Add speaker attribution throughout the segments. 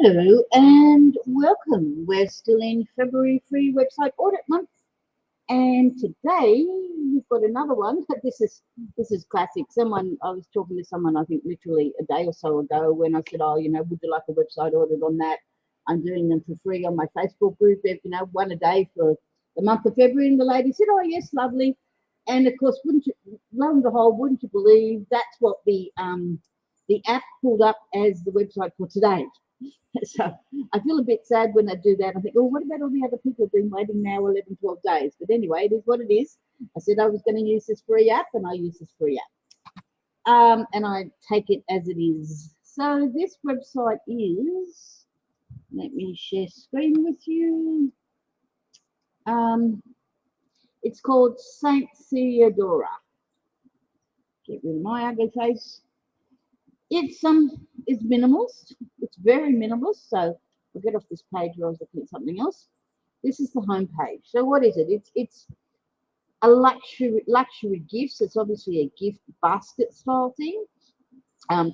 Speaker 1: Hello and welcome. We're still in February free website audit month, and today we've got another one. This is classic. I was talking to someone, I think literally a day or so ago, when I said, "Oh, would you like a website audit on that? I'm doing them for free on my Facebook group. One a day for the month of February." And the lady said, "Oh yes, lovely." And of course, lo and behold, wouldn't you believe that's what the app pulled up as the website for today. So I feel a bit sad when I do that. I think, oh, what about all the other people who've been waiting now 11, 12 days? But anyway, it is what it is. I said I was going to use this free app, and I use this free app. And I take it as it is. So this website is, let me share screen with you. It's called Saint Theodora. Get rid of my ugly face. It's minimalist. It's very minimalist. So I'll get off this page where I was looking at something else. This is the home page. So what is it? It's a luxury gifts. It's obviously a gift basket style thing.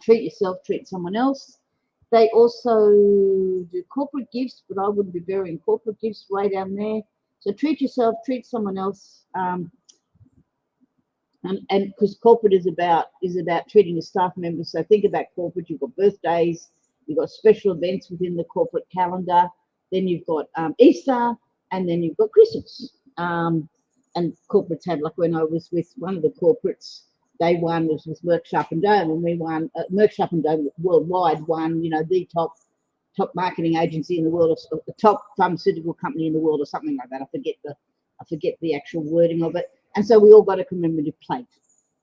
Speaker 1: Treat yourself, treat someone else. They also do corporate gifts, but I wouldn't be burying corporate gifts way down there. So treat yourself, treat someone else. And because corporate is about treating your staff members. So think about corporate. You've got birthdays, you've got special events within the corporate calendar. Then you've got Easter, and then you've got Christmas. And corporates have, like when I was with one of the corporates, they won was with Merck Sharp and Dome, and we won. Merck Sharp and Dome worldwide won, the top marketing agency in the world, or the top pharmaceutical company in the world, or something like that. I forget the actual wording of it. And so we all got a commemorative plate.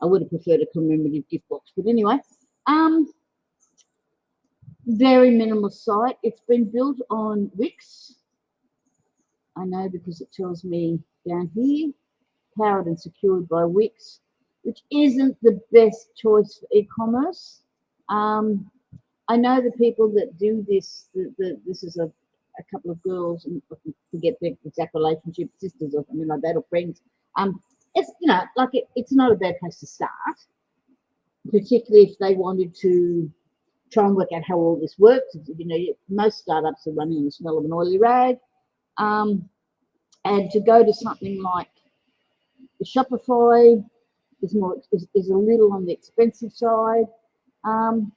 Speaker 1: I would have preferred a commemorative gift box, but anyway, very minimal site. It's been built on Wix. I know because it tells me down here, powered and secured by Wix, which isn't the best choice for e-commerce. I know the people that do this. This is a couple of girls, and I forget their exact relationship, sisters or something like that, or friends. It's it's not a bad place to start, particularly if they wanted to try and work out how all this works. Most startups are running on the smell of an oily rag, and to go to something like the Shopify is a little on the expensive side. To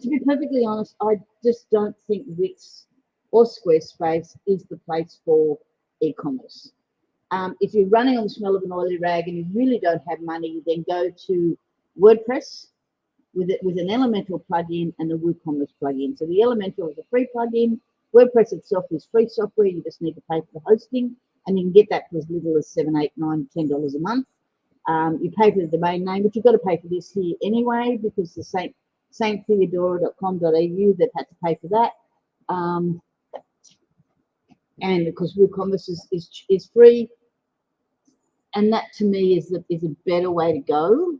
Speaker 1: be perfectly honest, I just don't think Wix or Squarespace is the place for e-commerce. If you're running on the smell of an oily rag and you really don't have money, then go to WordPress with an Elementor plugin and a WooCommerce plugin. So the Elementor is a free plugin. WordPress itself is free software. You just need to pay for the hosting, and you can get that for as little as $7, $8, $9, $10 a month. You pay for the domain name, but you've got to pay for this here anyway, because the Saint Theodora.com.au, they've had to pay for that. And because WooCommerce is free, and that to me is a better way to go.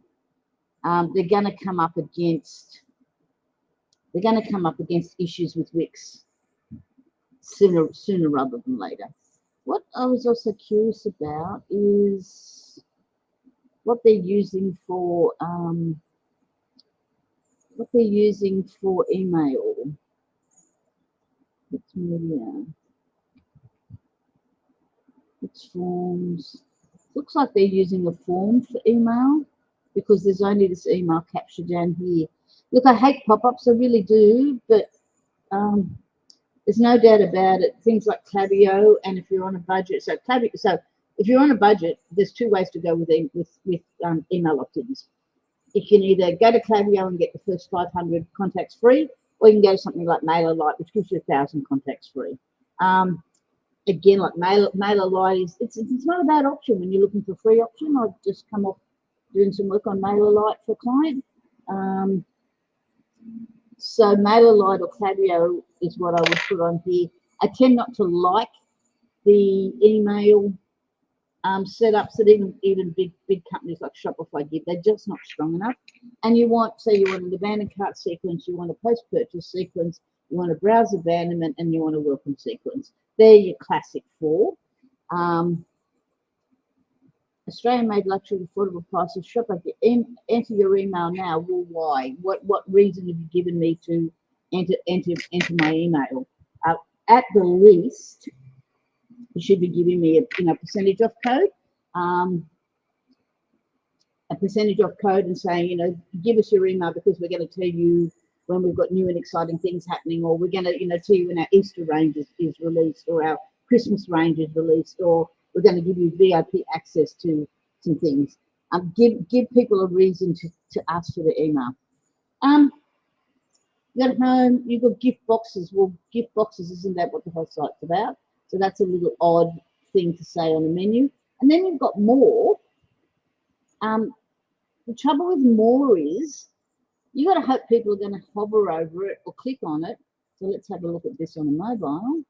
Speaker 1: They're going to come up against issues with Wix sooner rather than later. What I was also curious about is what they're using for email. It's media. It's forms. Looks like they're using a form for email, because there's only this email capture down here. Look, I hate pop-ups, I really do, but there's no doubt about it. Things like Klaviyo, and if you're on a budget, so if you're on a budget, there's two ways to go with email opt-ins. You can either go to Klaviyo and get the first 500 contacts free, or you can go to something like MailerLite, which gives you 1,000 contacts free. Again, like MailerLite it's not a bad option when you're looking for a free option. I've just come off doing some work on MailerLite for a client. So MailerLite or Klaviyo is what I would put on here. I tend not to like the email setups that even big companies like Shopify give. They're just not strong enough. And you want an abandoned cart sequence, you want a post-purchase sequence, you want a browse abandonment, and you want a welcome sequence. They're your classic four. Australian-made luxury affordable prices. Shop. Enter your email now. Well, why? What reason have you given me to enter my email. At the least, you should be giving me a percentage off code. A percentage off code and saying, give us your email because we're going to tell you when we've got new and exciting things happening, or we're going to, tell you when our Easter range is released, or our Christmas range is released, or we're going to give you VIP access to some things. Give people a reason to ask for the email. You got home, you've got gift boxes. Well, gift boxes, isn't that what the whole site's about? So that's a little odd thing to say on the menu. And then you've got more. The trouble with more is you got to hope people are going to hover over it or click on it. So let's have a look at this on a mobile,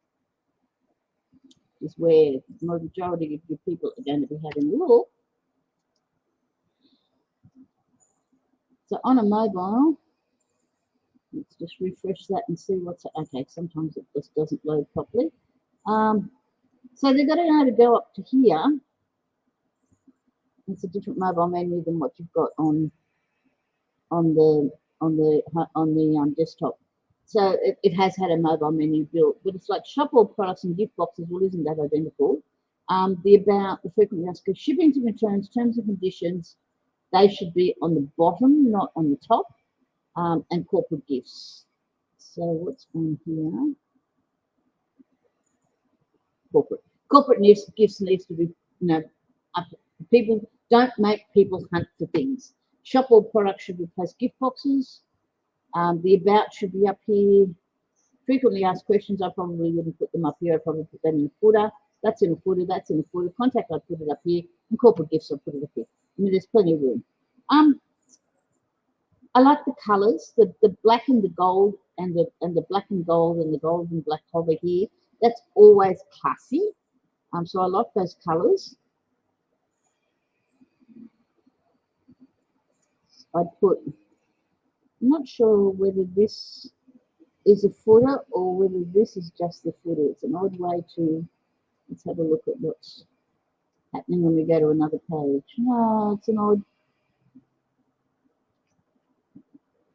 Speaker 1: is where the majority of your people are going to be having a look. So on a mobile, let's just refresh that and see what's okay. Sometimes it just doesn't load properly. So they've got to know how to go up to here. It's a different mobile menu than what you've got on the desktop. So it has had a mobile menu built, but it's like shop all products and gift boxes. Well, isn't that identical? The about, the frequently asked, shipping and returns, terms and conditions, they should be on the bottom, not on the top. And corporate gifts. So what's on here? Corporate gifts needs to be, up. People don't make people hunt for things. Shop all products should replace gift boxes. The about should be up here. Frequently asked questions, I probably wouldn't put them up here. I'd probably put them in the footer. That's in the footer. That's in the footer. Contact, I'd put it up here. And corporate gifts, I'd put it up here. There's plenty of room. I like the colours, the black and the gold, and the black and gold and the gold and black over here. That's always classy. So I like those colours. I'd put, I'm not sure whether this is a footer or whether this is just the footer. It's an odd way to, let's have a look at what's happening when we go to another page. No, it's an odd,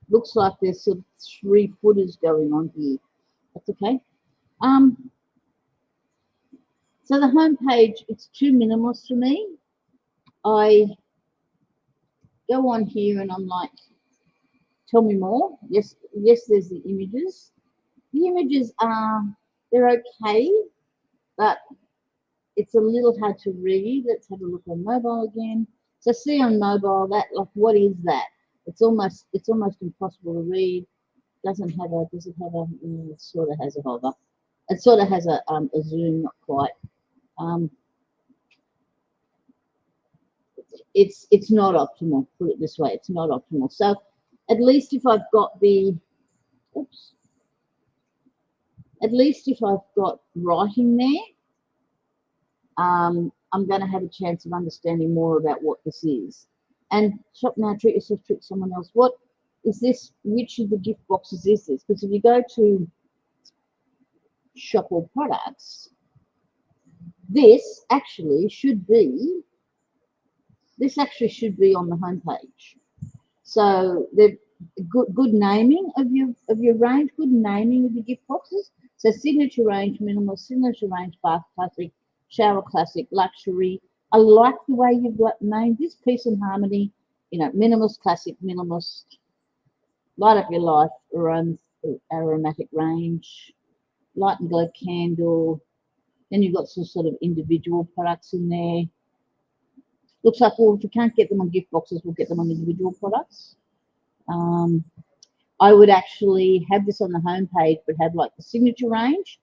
Speaker 1: looks like there's sort of 3 footers going on here. That's okay. So the home page, it's too minimalist for me. I go on here and I'm like, tell me more. Yes, there's the images. The images are, they're okay, but it's a little hard to read. Let's have a look on mobile again. So see on mobile that, like, what is that? It's almost impossible to read. Does it have a, it sort of has a hover. It sort of has a zoom, not quite. It's not optimal, put it this way, it's not optimal. So at least if I've got the, oops, at least if I've got writing there, I'm going to have a chance of understanding more about what this is. And shop now, treat yourself, treat someone else. What is this? Which of the gift boxes is this? Because if you go to shop all products, this actually should be on the home page. So the good naming of your range, good naming of your gift boxes. So signature range, minimal, signature range, bath classic, shower classic, luxury. I like the way you've named this, peace and harmony, minimalist, classic, minimalist, light up your life, aromatic range, light and glow candle. Then you've got some sort of individual products in there. Looks like, well, if you can't get them on gift boxes, we'll get them on individual products. I would actually have this on the home page, but have like the signature range.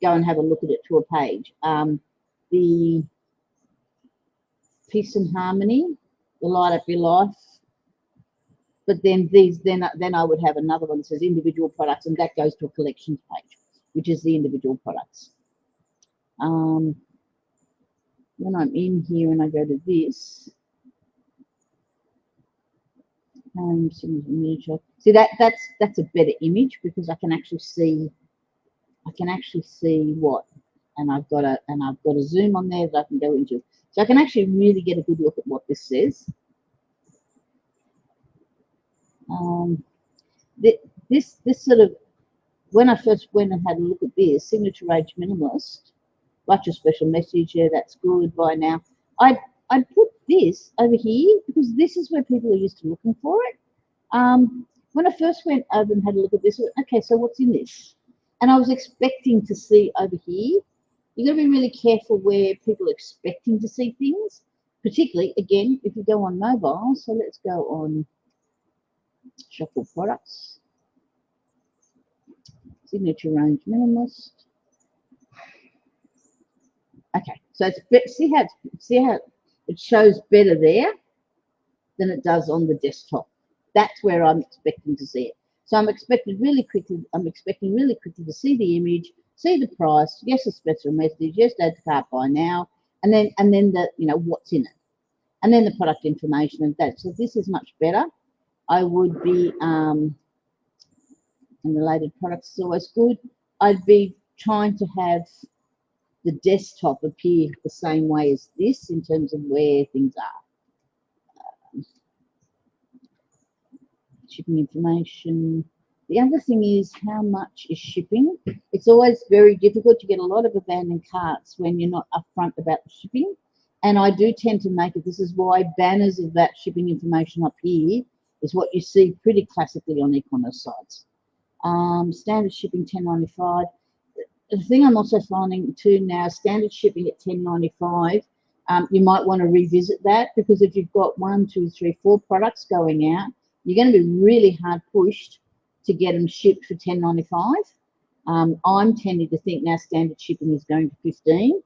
Speaker 1: Go and have a look at it to a page. The peace and harmony, the light up your life. But then then I would have another one that says individual products, and that goes to a collections page, which is the individual products. When I'm in here and I go to this, see that's a better image because I can actually see what, and I've got a zoom on there that I can go into, so I can actually really get a good look at what this says. This sort of when I first went and had a look at this, signature age minimalist, what's your special message? Yeah, that's good. By now, I put this over here because this is where people are used to looking for it. When I first went over and had a look at this, I went, okay, so what's in this? And I was expecting to see over here. You've got to be really careful where people are expecting to see things, particularly, again, if you go on mobile. So let's go on shuffle products, signature range minimalist. Okay, so it's see how it shows better there than it does on the desktop. That's where I'm expecting to see it. So I'm expecting really quickly to see the image, see the price, yes, a special message, yes, add to cart buy now, and then the what's in it, and then the product information and that. So this is much better. I would be and related products is always good. I'd be trying to have the desktop appear the same way as this in terms of where things are. Shipping information. The other thing is how much is shipping. It's always very difficult to get a lot of abandoned carts when you're not upfront about the shipping. And I do tend to make it, this is why banners of that shipping information up here is what you see pretty classically on e-commerce sites. Standard shipping $10.95. The thing I'm also finding too now, standard shipping at $10.95, you might want to revisit that because if you've got 1, 2, 3, 4 products going out, you're going to be really hard pushed to get them shipped for $10.95. I'm tending to think now standard shipping is going to $15.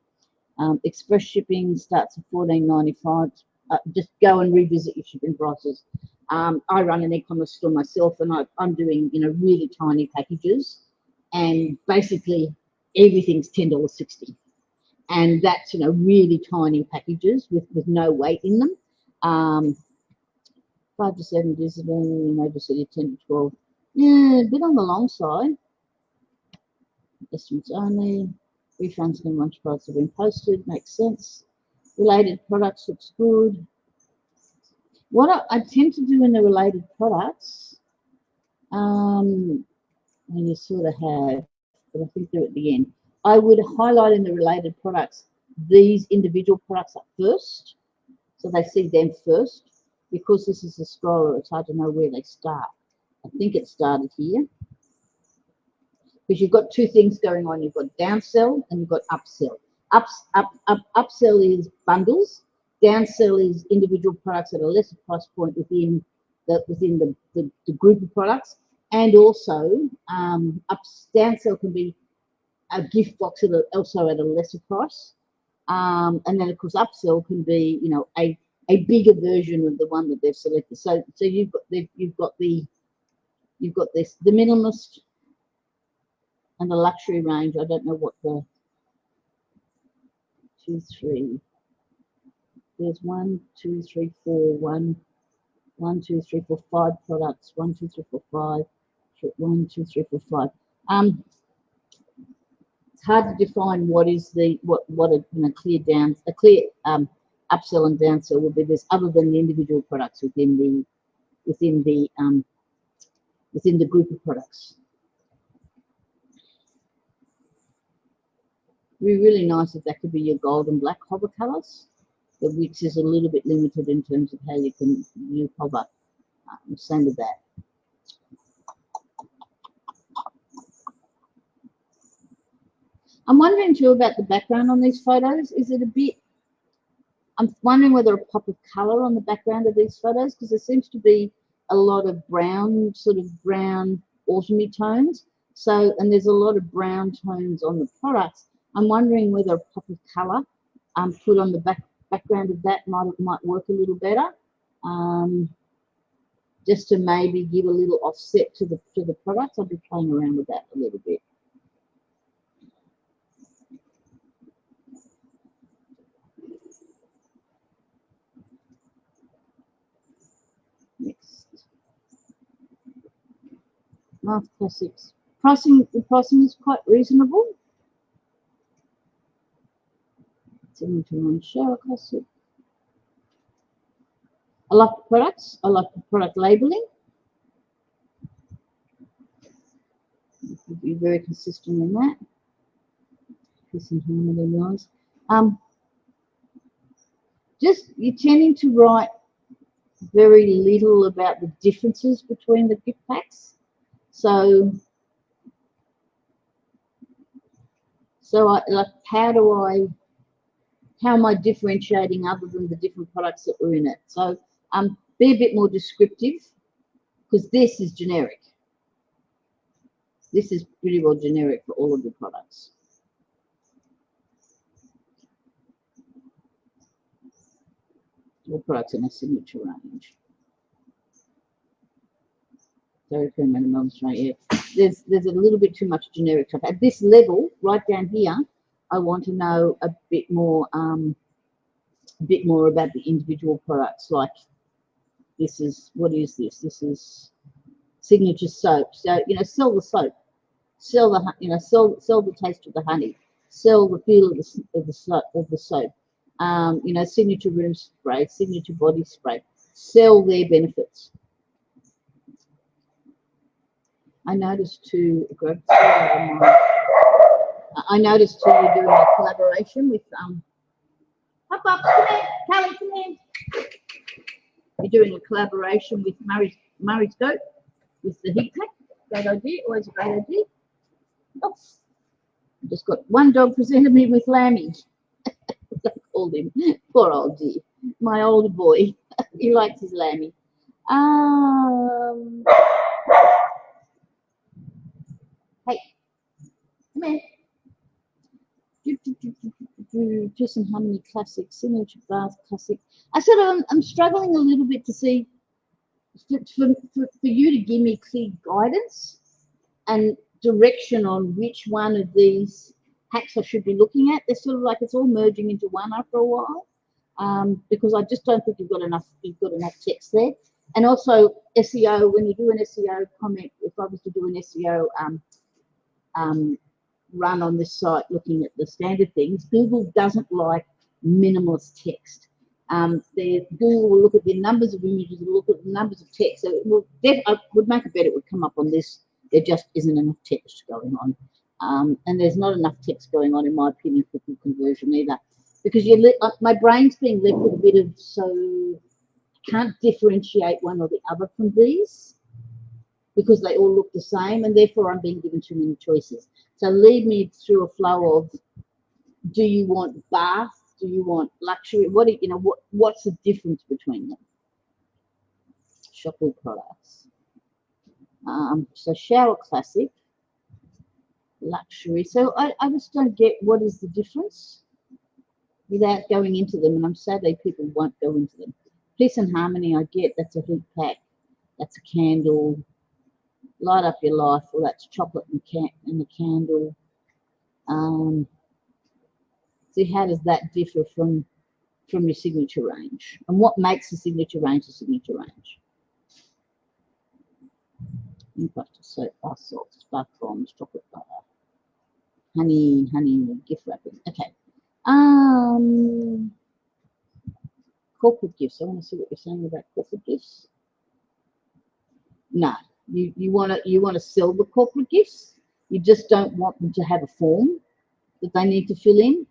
Speaker 1: Express shipping starts at $14.95. Just go and revisit your shipping prices. I run an e-commerce store myself, and I'm doing really tiny packages, and basically everything's $10.60, and that's really tiny packages with no weight in them. 5 to 7 visiting, maybe 10 to 12. Yeah, a bit on the long side. Estimates only. Refunds when once products have been posted. Makes sense. Related products looks good. What I tend to do in the related products, and you sort of have, but I think they're at the end. I would highlight in the related products these individual products up first, so they see them first. Because this is a scroller, it's hard to know where they start. I think it started here. Because you've got two things going on. You've got downsell and you've got upsell. Upsell is bundles. Downsell is individual products at a lesser price point within the group of products. And also, downsell can be a gift box also at a lesser price. And then of course upsell can be a bigger version of the one that they've selected. So you've got the minimalist and the luxury range. I don't know what the 2, 3. There's 1, 2, 3, 4. 1, 2, 3, 4, 5 products. 1, 2, 3, 4, 5. 1, 2, 3, 4, 5. It's hard to define what is what a clear upsell and downsell will be. This other than the individual products within the group of products. It'd be really nice if that could be your gold and black hover colours, but which is a little bit limited in terms of how you can use hover. Same with that. I'm wondering too about the background on these photos. Is it a bit? I'm wondering whether a pop of colour on the background of these photos, because there seems to be a lot of brown, sort of brown autumny tones. So, and there's a lot of brown tones on the products. I'm wondering whether a pop of colour put on the background of that might work a little better, just to maybe give a little offset to the products. I'll be playing around with that a little bit. Next, Math Classics. The pricing is quite reasonable. Shower Classic. I like the products. I like the product labeling. Be very consistent in that. Peace and harmony wise. Just you're tending to write very little about the differences between the gift packs. So like, how am I differentiating other than the different products that were in it? So be a bit more descriptive, because this is generic. This is pretty well generic for all of the products. All products in a signature range. Very minimum straight. Yeah. There's a little bit too much generic stuff. At this level, right down here, I want to know a bit more about the individual products. Like this is, what is this? This is signature soap. So sell the soap, sell the sell the taste of the honey, sell the feel of the soap. Signature room spray, signature body spray. Sell their benefits. I noticed too. I noticed too you're doing a collaboration with Pop up, come here, Callie, come here. You're doing a collaboration with Murray's Goat with the heat pack. Great idea, always a great idea. Oh, I just got one dog presented me with Lammy. I called him, poor old dear, my older boy. He likes his Lammy. Hey, come here. Peace and Harmony Classic, Signature Bath Classic. I said I'm struggling a little bit to see, for you to give me clear guidance and direction on which one of these hacks I should be looking at. They're sort of like it's all merging into one after a while, because I just don't think you've got enough text there. And also SEO, when you do an SEO comment, if I was to do an SEO run on this site looking at the standard things, Google doesn't like minimalist text. Google will look at the numbers of images, will look at the numbers of text. So I would make a bet it would come up on this. There just isn't enough text going on. And there's not enough text going on, in my opinion, for good conversion either. Because my brain's being left with a bit of, so I can't differentiate one or the other from these, because they all look the same, and therefore I'm being given too many choices. So lead me through a flow of, do you want bath? Do you want luxury? What's the difference between them? Shop all products. So shower classic, luxury. So I just don't get what is the difference without going into them, and I'm sadly people won't go into them. Peace and Harmony, I get, that's a heat pack, that's a candle. Light up your life, well, that's chocolate and a candle. See, how does that differ from your signature range? And what makes the signature range a signature range? Butter soap, bath salts, bath bombs, chocolate butter, honey, gift wrapping. Okay. Corporate gifts. I want to see what you're saying about corporate gifts. No. You want to sell the corporate gifts. You just don't want them to have a form that they need to fill in.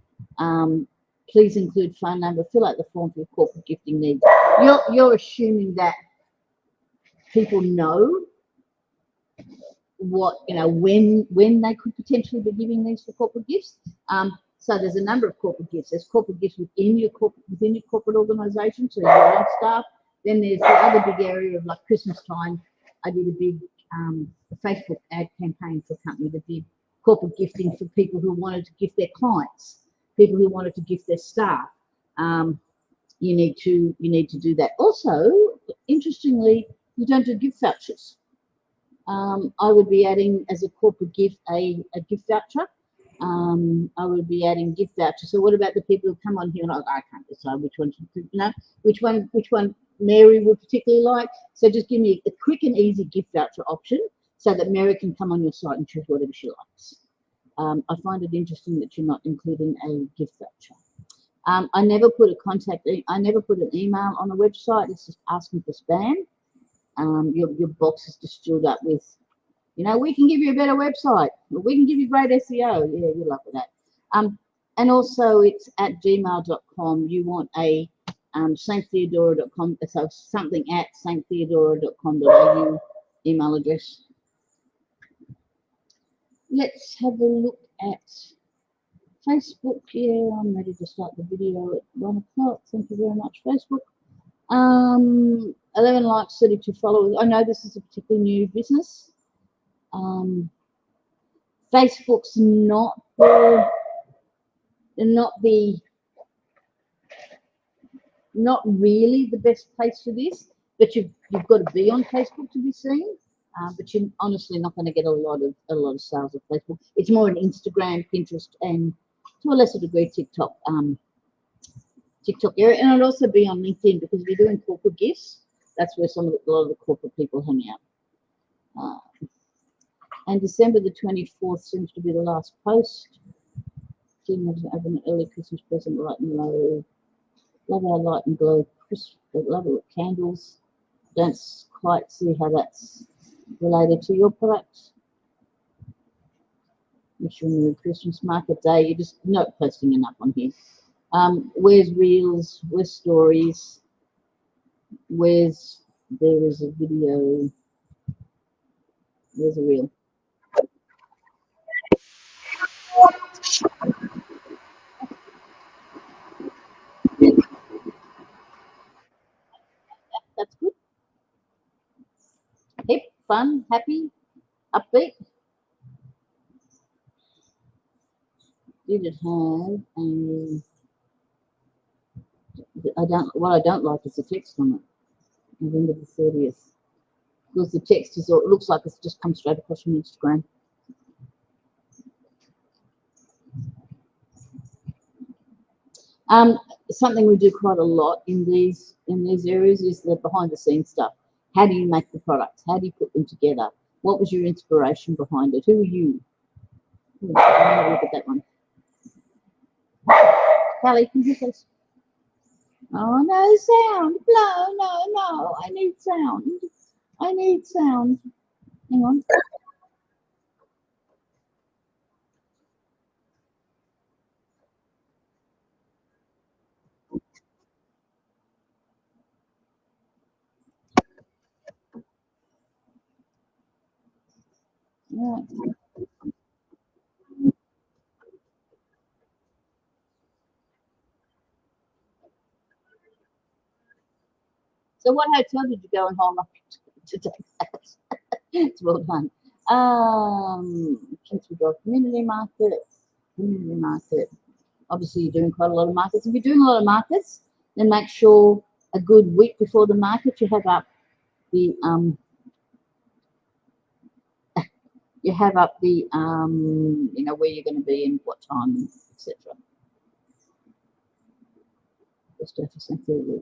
Speaker 1: Please include phone number. Fill out the form for your corporate gifting needs. You're assuming that people know what when they could potentially be giving these for corporate gifts. So there's a number of corporate gifts. There's corporate gifts within your corporate organisation, so your own staff. Then there's the other big area of, like, Christmas time. I did a big Facebook ad campaign for a company that did corporate gifting for people who wanted to gift their clients, people who wanted to gift their staff. You need to do that. Also, interestingly, you don't do gift vouchers. I would be adding as a corporate gift a gift voucher. I would be adding gift vouchers. So what about the people who come on here and I can't decide which one Mary would particularly like? So just give me a quick and easy gift voucher option so that Mary can come on your site and choose whatever she likes. I find it interesting that you're not including a gift voucher. I never put an email on a website. It's just asking for spam. Your box is just filled up with You know, we can give you a better website. We can give you great SEO. Yeah, we love that. And also it's at gmail.com. You want a sainttheodora.com, so something at sainttheodora.com.au email address. Let's have a look at Facebook. Yeah, I'm ready to start the video at 1 o'clock. Thank you very much, Facebook. 11 likes, 32 followers. I know this is a particularly new business. Facebook's not really the best place for this, but you've got to be on Facebook to be seen. But you're honestly not going to get a lot of sales of Facebook. It's more an Instagram, Pinterest, and to a lesser degree TikTok area. And it'd also be on LinkedIn, because if you're doing corporate gifts, that's where a lot of the corporate people hang out. And December the 24th seems to be the last post. Jim has an early Christmas present right and low. Love our light and glow love it with candles. Don't quite see how that's related to your product. Wish you a Merry Christmas. Market day. You're just not posting enough on here. Where's reels? Where's stories? Where's there is a video? Where's a reel? That's good. Hip, fun, happy, upbeat. Did it have a? What I don't like is the text on it. November the 30th. Because the text is, it looks like it's just come straight across from Instagram. Something we do quite a lot in these areas is the behind the scenes stuff. How do you make the products? How do you put them together? What was your inspiration behind it? Who are you? Have a look at that one. Callie, can you please? Oh, no sound. No. I need sound. I need sound. Hang on. Right. So what hotel did you go in Hong Kong to take that? It's well done. Kingswood Drive Community Market. Community Market. Obviously, you're doing quite a lot of markets. If you're doing a lot of markets, then make sure a good week before the market you have up the you know, where you're going to be and what time, etc. Just after Saint Theodora,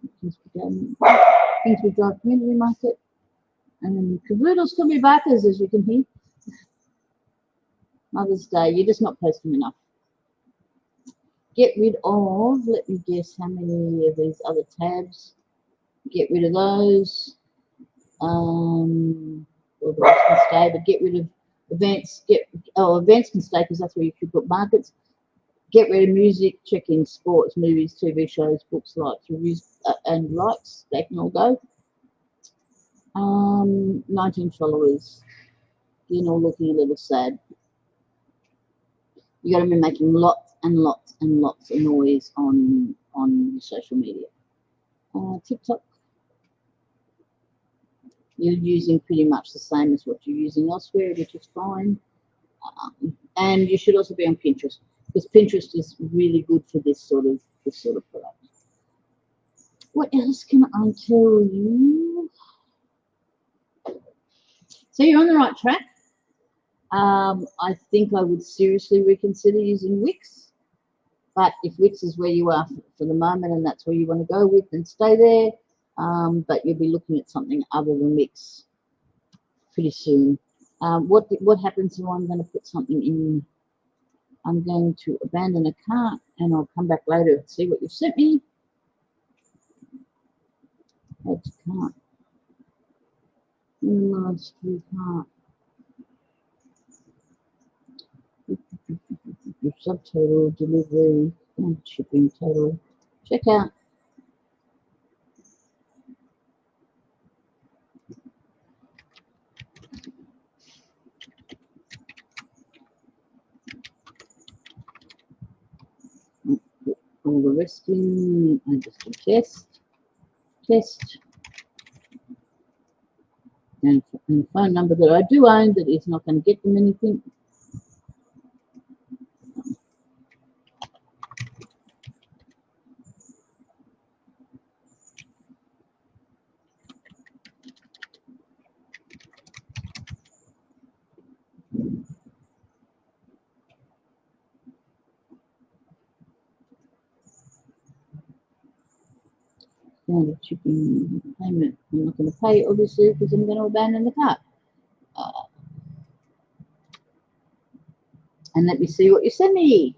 Speaker 1: Kingswood Drive Community Market, and then Caboodles could be backers, as you can hear. Mother's Day, you're just not posting enough. Get rid of, let me guess how many of these other tabs. Get rid of those. Well, the rest can stay, but get rid of events. Events can stay because that's where you could put markets. Get rid of music, check in sports, movies, TV shows, books, likes, reviews, and likes. They can all go. 19 followers. You're all looking a little sad. You got to be making lots and lots and lots of noise on social media. TikTok. You're using pretty much the same as what you're using elsewhere, which is fine. And you should also be on Pinterest, because Pinterest is really good for this sort of product. What else can I tell you? So you're on the right track. I think I would seriously reconsider using Wix, but if Wix is where you are for the moment and that's where you want to go with, then stay there. But you'll be looking at something other than Wix pretty soon. What happens if I'm going to put something in? I'm going to abandon a cart and I'll come back later and see what you've sent me. Add to cart. Enlarge to cart. Your subtotal, delivery, and shipping total. Check out. All the rest in and just a test, and the phone number that I do own that is not going to get them anything. Standard shipping payment. I'm not going to pay obviously because I'm going to abandon the cart. And let me see what you send me.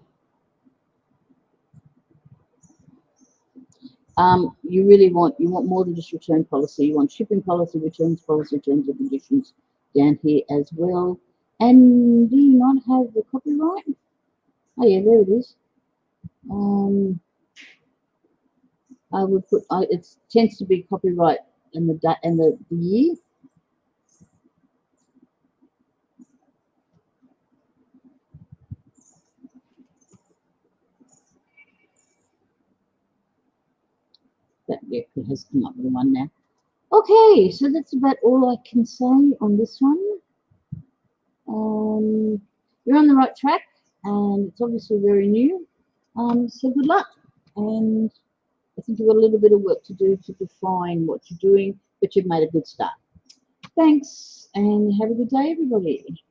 Speaker 1: You really want more than just return policy. You want shipping policy, returns policy, terms and conditions down here as well. And do you not have the copyright? Oh yeah, there it is. I would put it tends to be copyright and the year. That it has come up with one now. Okay, so that's about all I can say on this one. You're on the right track, and it's obviously very new. So good luck, and I think you've got a little bit of work to do to define what you're doing, but you've made a good start. Thanks, and have a good day, everybody.